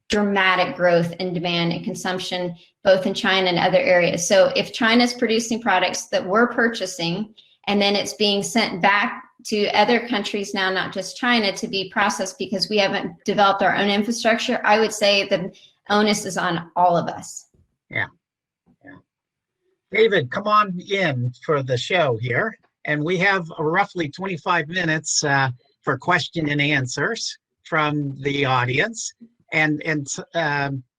dramatic growth in demand and consumption, both in China and other areas. So if China's producing products that we're purchasing, and then it's being sent back to other countries now, not just China, to be processed because we haven't developed our own infrastructure, I would say the onus is on all of us. Yeah. David, come on in for the show here. And we have roughly 25 minutes for question and answers from the audience. And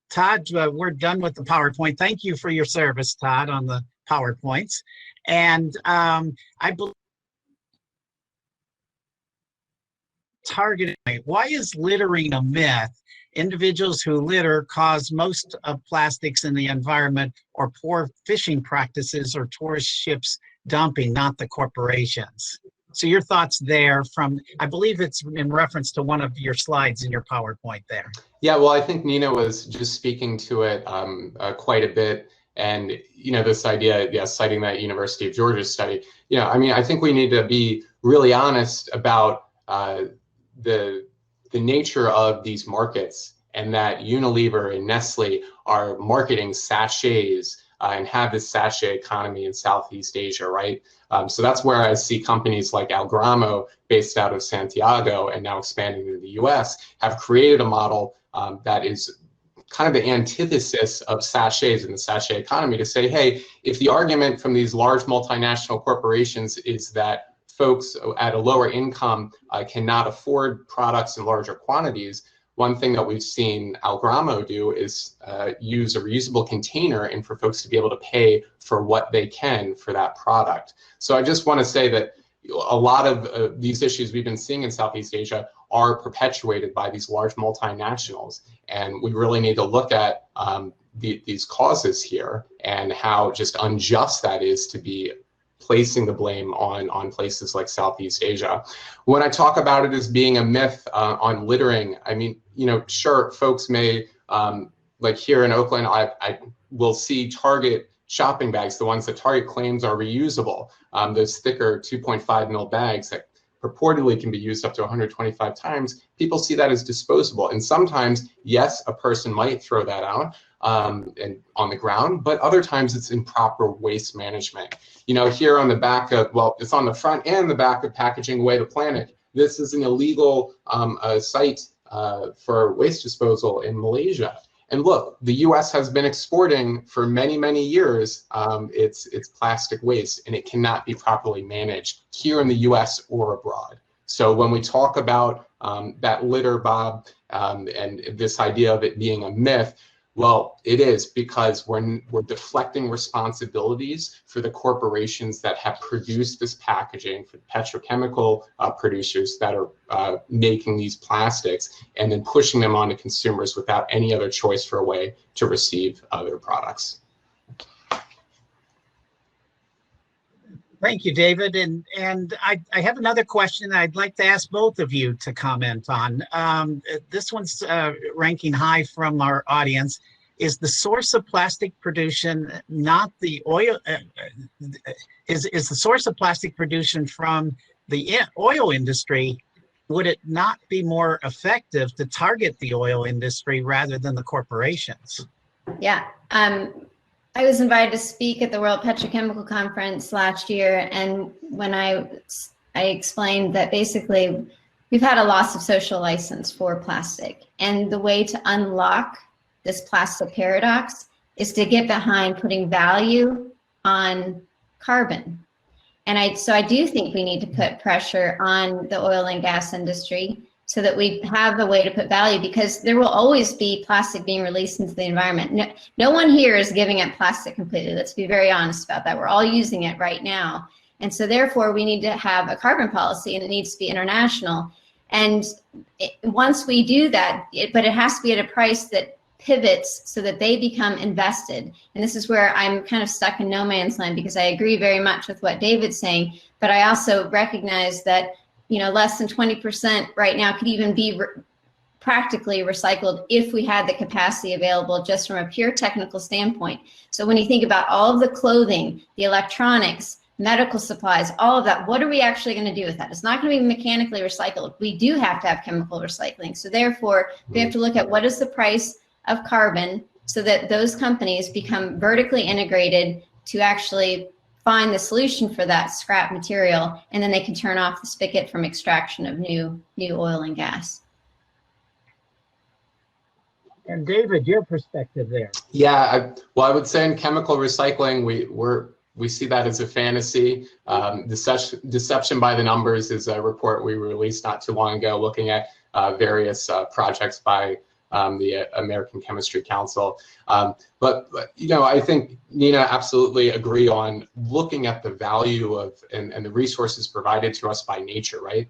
Todd, we're done with the PowerPoint. Thank you for your service, Todd, on the PowerPoints. And I believe targeting, why is littering a myth? Individuals who litter cause most of plastics in the environment, or poor fishing practices or tourist ships dumping, not the corporations. So your thoughts there from, I believe it's in reference to one of your slides in your PowerPoint there. Yeah, well, I think Nina was just speaking to it quite a bit. And, this idea, citing that University of Georgia study, I think we need to be really honest about the nature of these markets, and that Unilever and Nestle are marketing sachets and have this sachet economy in Southeast Asia, right? So that's where I see companies like Algramo, based out of Santiago and now expanding into the US, have created a model that is kind of the antithesis of sachets in the sachet economy, to say, hey, if the argument from these large multinational corporations is that folks at a lower income cannot afford products in larger quantities, one thing that we've seen Algramo do is use a reusable container, and for folks to be able to pay for what they can for that product. So I just want to say that a lot of these issues we've been seeing in Southeast Asia are perpetuated by these large multinationals. And we really need to look at these causes here, and how just unjust that is to be placing the blame on places like Southeast Asia. When I talk about it as being a myth on littering, I mean, sure, folks may, like here in Oakland, I will see Target shopping bags, the ones that Target claims are reusable, those thicker 2.5 mil bags that purportedly can be used up to 125 times. People see that as disposable. And sometimes, yes, a person might throw that out and on the ground, but other times it's improper waste management. Here on the back of, well, it's on the front and the back of Packaging Away the Planet. This is an illegal site for waste disposal in Malaysia. And look, the US has been exporting for many, many years its plastic waste, and it cannot be properly managed here in the US or abroad. So when we talk about that litter, Bob, and this idea of it being a myth, well, it is, because we're deflecting responsibilities for the corporations that have produced this packaging, for petrochemical producers that are making these plastics, and then pushing them onto consumers without any other choice for a way to receive other products. Thank you, David. And I have another question I'd like to ask both of you to comment on. This one's ranking high from our audience. Is the source of plastic pollution not the oil? Is the source of plastic pollution from the oil industry? Would it not be more effective to target the oil industry rather than the corporations? Yeah. I was invited to speak at the World Petrochemical Conference last year, and when I explained that basically we've had a loss of social license for plastic, and the way to unlock this plastic paradox is to get behind putting value on carbon. And so I do think we need to put pressure on the oil and gas industry so that we have a way to put value, because there will always be plastic being released into the environment. No one here is giving up plastic completely. Let's be very honest about that. We're all using it right now. And so therefore we need to have a carbon policy, and it needs to be international. And once we do that, but it has to be at a price that pivots so that they become invested. And this is where I'm kind of stuck in no man's land, because I agree very much with what David's saying, but I also recognize that less than 20% right now could even be practically recycled if we had the capacity available just from a pure technical standpoint. So when you think about all of the clothing, the electronics, medical supplies, all of that, what are we actually going to do with that? It's not going to be mechanically recycled. We do have to have chemical recycling. So therefore, we have to look at what is the price of carbon so that those companies become vertically integrated to actually find the solution for that scrap material, and then they can turn off the spigot from extraction of new oil and gas. And David, your perspective there. Yeah, I would say in chemical recycling, we see that as a fantasy. Deception by the Numbers is a report we released not too long ago looking at various projects by the American Chemistry Council. But I think Nina absolutely agree on looking at the value of and the resources provided to us by nature, right?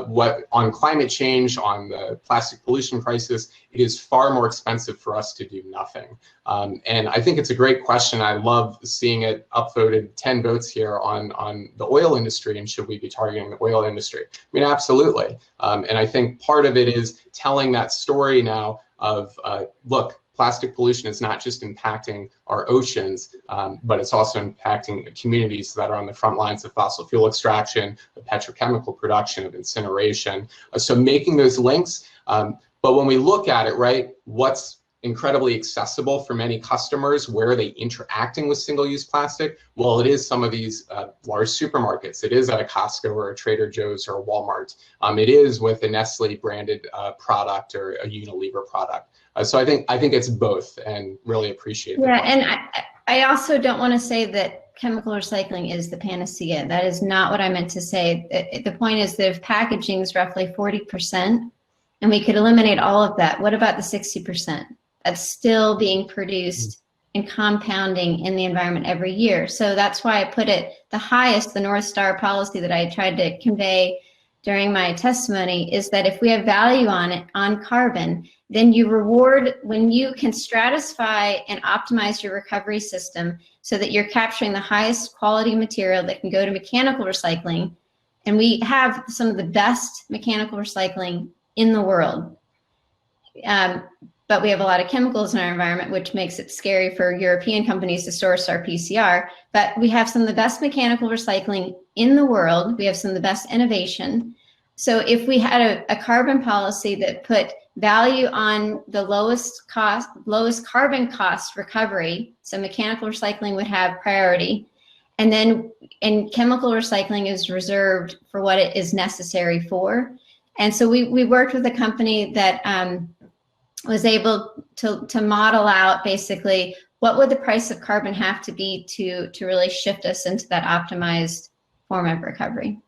What on climate change, on the plastic pollution crisis, it is far more expensive for us to do nothing. And I think it's a great question. I love seeing it upvoted 10 votes here on the oil industry, and should we be targeting the oil industry? I mean, absolutely. And I think part of it is telling that story now of, look, plastic pollution is not just impacting our oceans, but it's also impacting communities that are on the front lines of fossil fuel extraction, of petrochemical production, of incineration. So making those links, but when we look at it, right, what's incredibly accessible for many customers, where are they interacting with single-use plastic? Well, it is some of these large supermarkets. It is at a Costco or a Trader Joe's or a Walmart. It is with a Nestle branded product or a Unilever product. So I think it's both, and really appreciate that. Yeah, and I also don't want to say that chemical recycling is the panacea. That is not what I meant to say. The point is that if packaging is roughly 40%, and we could eliminate all of that, what about the 60%? That's still being produced and compounding in the environment every year. So that's why I put it the highest, the North Star policy that I tried to convey during my testimony is that if we have value on it, on carbon, then you reward when you can stratify and optimize your recovery system so that you're capturing the highest quality material that can go to mechanical recycling. And we have some of the best mechanical recycling in the world. But we have a lot of chemicals in our environment, which makes it scary for European companies to source our PCR. But we have some of the best mechanical recycling in the world. We have some of the best innovation. So if we had a carbon policy that put value on the lowest carbon cost recovery, so mechanical recycling would have priority. And chemical recycling is reserved for what it is necessary for. And so we worked with a company that was able to model out basically what would the price of carbon have to be to really shift us into that optimized form of recovery.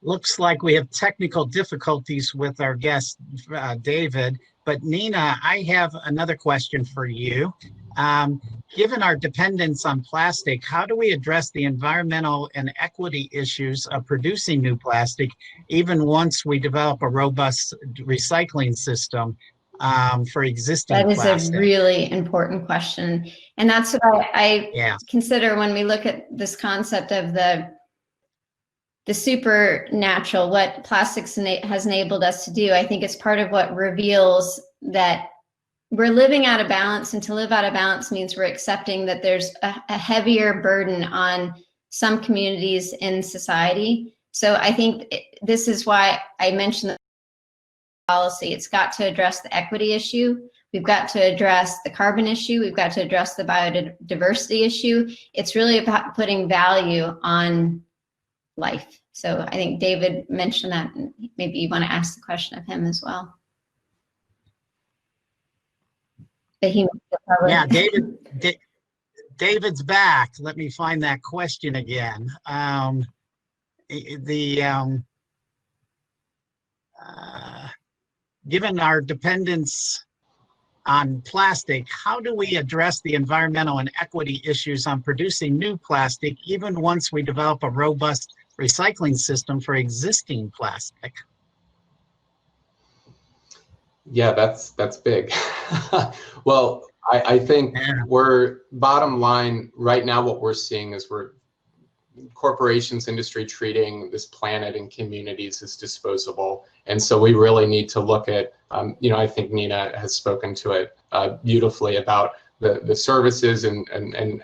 Looks like we have technical difficulties with our guest, David. But Nina, I have another question for you. Given our dependence on plastic, how do we address the environmental and equity issues of producing new plastic, even once we develop a robust recycling system for existing That is plastic? a really important question. And that's what I Yeah. consider when we look at this concept of the supernatural, what plastics has enabled us to do. I think it's part of what reveals that we're living out of balance, and to live out of balance means we're accepting that there's a heavier burden on some communities in society. So I think this is why I mentioned the policy. It's got to address the equity issue. We've got to address the carbon issue. We've got to address the biodiversity issue. It's really about putting value on life. So I think David mentioned that, and maybe you want to ask the question of him as well. But he probably... Yeah, David's back. Let me find that question again. Given our dependence on plastic, how do we address the environmental and equity issues on producing new plastic, even once we develop a robust recycling system for existing plastic? Yeah, that's big. Well, I think we're bottom line right now, what we're seeing is corporations, industry treating this planet and communities as disposable. And so we really need to look at, I think Nina has spoken to it beautifully about the services and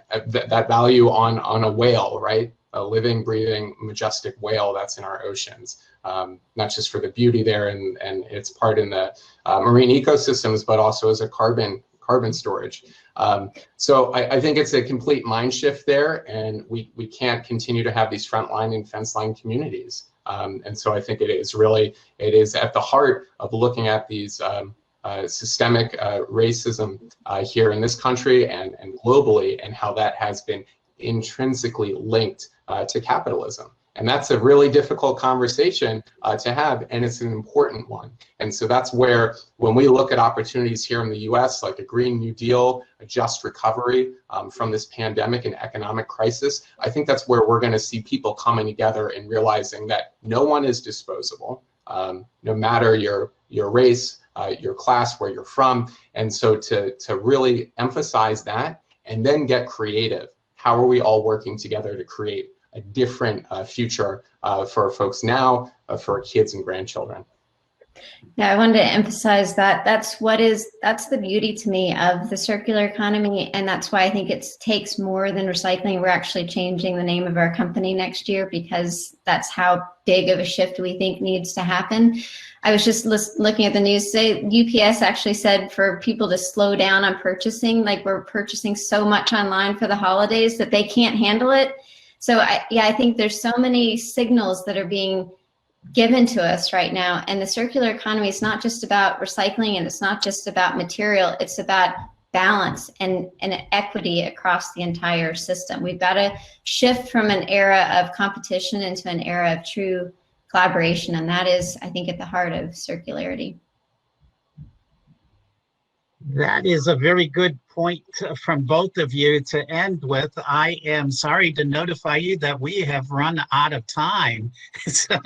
that value on a whale, right? A living, breathing, majestic whale that's in our oceans. Not just for the beauty there and its part in the marine ecosystems, but also as a carbon storage. So I think it's a complete mind shift there, and we can't continue to have these frontline and fence line communities. And so I think it is at the heart of looking at these systemic racism here in this country and globally, and how that has been intrinsically linked to capitalism. And that's a really difficult conversation to have, and it's an important one. And so that's where, when we look at opportunities here in the US, like a Green New Deal, a just recovery from this pandemic and economic crisis, I think that's where we're going to see people coming together and realizing that no one is disposable, no matter your race, your class, where you're from. And so to really emphasize that and then get creative. How are we all working together to create a different future for folks now, for our kids and grandchildren? Yeah, I wanted to emphasize that that's the beauty to me of the circular economy, and that's why I think it takes more than recycling. We're actually changing the name of our company next year because that's how big of a shift we think needs to happen. I was just looking at the news today. UPS actually said for people to slow down on purchasing, like we're purchasing so much online for the holidays that they can't handle it. So I think there's so many signals that are being given to us right now. And the circular economy is not just about recycling, and it's not just about material, it's about balance and equity across the entire system. We've got to shift from an era of competition into an era of true collaboration. And that is, I think, at the heart of circularity. That is a very good point from both of you to end with. I am sorry to notify you that we have run out of time. So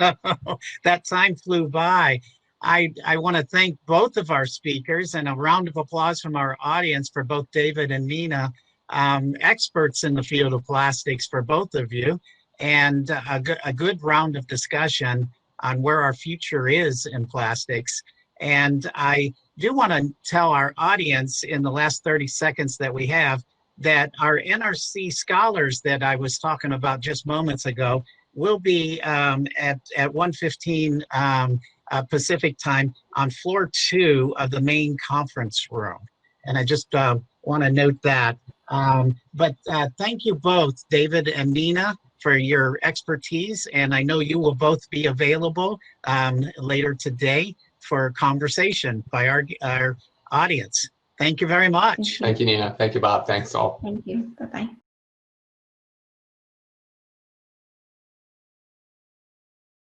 that time flew by. I want to thank both of our speakers, and a round of applause from our audience for both David and Nina, experts in the field of plastics for both of you, and a good round of discussion on where our future is in plastics. And I do want to tell our audience in the last 30 seconds that we have that our NRC scholars that I was talking about just moments ago will be at 1:15 Pacific time on floor 2 of the main conference room. And I just want to note that. But thank you both, David and Nina, for your expertise. And I know you will both be available later today for conversation by our audience. Thank you very much. Thank you, Nina. Thank you, Bob. Thanks all. Thank you. Bye-bye.